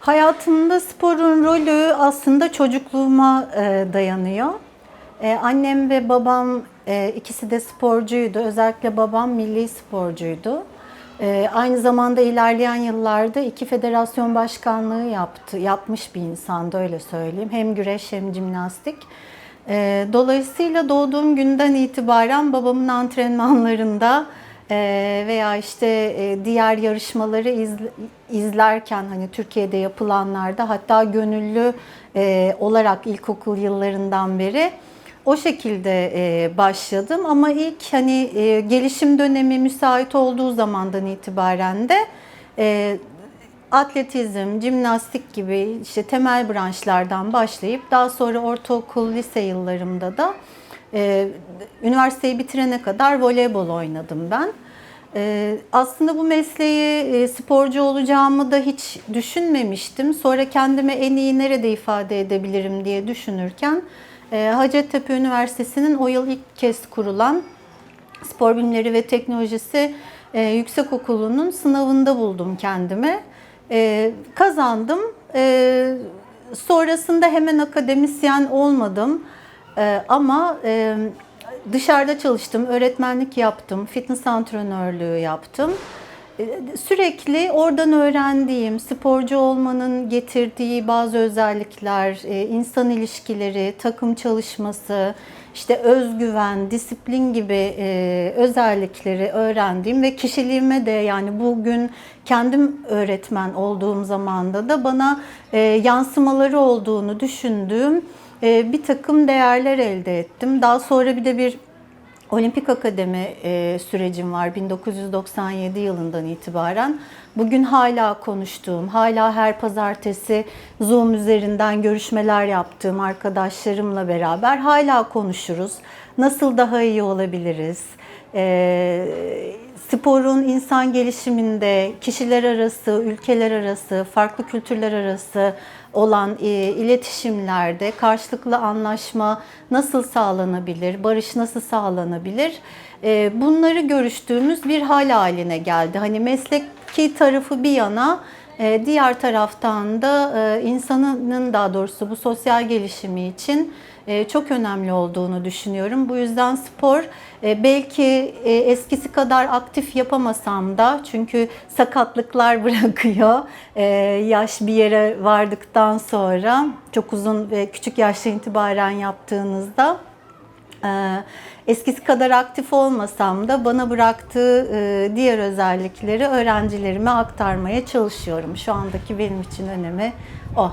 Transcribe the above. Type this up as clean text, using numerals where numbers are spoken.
Hayatımda sporun rolü aslında çocukluğuma dayanıyor. Annem ve babam ikisi de sporcuydu. Özellikle babam milli sporcuydu. Aynı zamanda ilerleyen yıllarda iki federasyon başkanlığı yapmış bir insandı, öyle söyleyeyim. Hem güreş hem jimnastik. Dolayısıyla doğduğum günden itibaren babamın antrenmanlarında veya işte diğer yarışmaları izlerken, hani Türkiye'de yapılanlarda, hatta gönüllü olarak ilkokul yıllarından beri o şekilde başladım. Ama ilk hani gelişim dönemi müsait olduğu zamandan itibaren de atletizm, jimnastik gibi işte temel branşlardan başlayıp daha sonra ortaokul, lise yıllarımda da üniversiteyi bitirene kadar voleybol oynadım ben. Aslında bu mesleği sporcu olacağımı da hiç düşünmemiştim. Sonra kendime en iyi nerede ifade edebilirim diye düşünürken Hacettepe Üniversitesi'nin o yıl ilk kez kurulan Spor Bilimleri ve Teknolojisi Yüksekokulu'nun sınavında buldum kendimi. Kazandım. Sonrasında hemen akademisyen olmadım. Ama dışarıda çalıştım, öğretmenlik yaptım, fitness antrenörlüğü yaptım. Sürekli oradan öğrendiğim, sporcu olmanın getirdiği bazı özellikler, insan ilişkileri, takım çalışması, işte özgüven, disiplin gibi özellikleri öğrendiğim ve kişiliğime de, yani bugün kendim öğretmen olduğum zamanda da bana yansımaları olduğunu düşündüğüm bir takım değerler elde ettim. Daha sonra bir de bir Olimpik Akademi sürecim var 1997 yılından itibaren. Bugün hala konuştuğum, hala her pazartesi Zoom üzerinden görüşmeler yaptığım arkadaşlarımla beraber hala konuşuruz. Nasıl daha iyi olabiliriz? Sporun insan gelişiminde kişiler arası, ülkeler arası, farklı kültürler arası olan iletişimlerde karşılıklı anlaşma nasıl sağlanabilir, barış nasıl sağlanabilir? Bunları görüştüğümüz bir hal haline geldi. Hani mesleki tarafı bir yana, diğer taraftan da insanın, daha doğrusu bu sosyal gelişimi için çok önemli olduğunu düşünüyorum. Bu yüzden spor belki eskisi kadar aktif yapamasam da, çünkü sakatlıklar bırakıyor. Yaş bir yere vardıktan sonra, çok uzun ve küçük yaşta itibaren yaptığınızda eskisi kadar aktif olmasam da bana bıraktığı diğer özellikleri öğrencilerime aktarmaya çalışıyorum. Şu andaki benim için önemi o.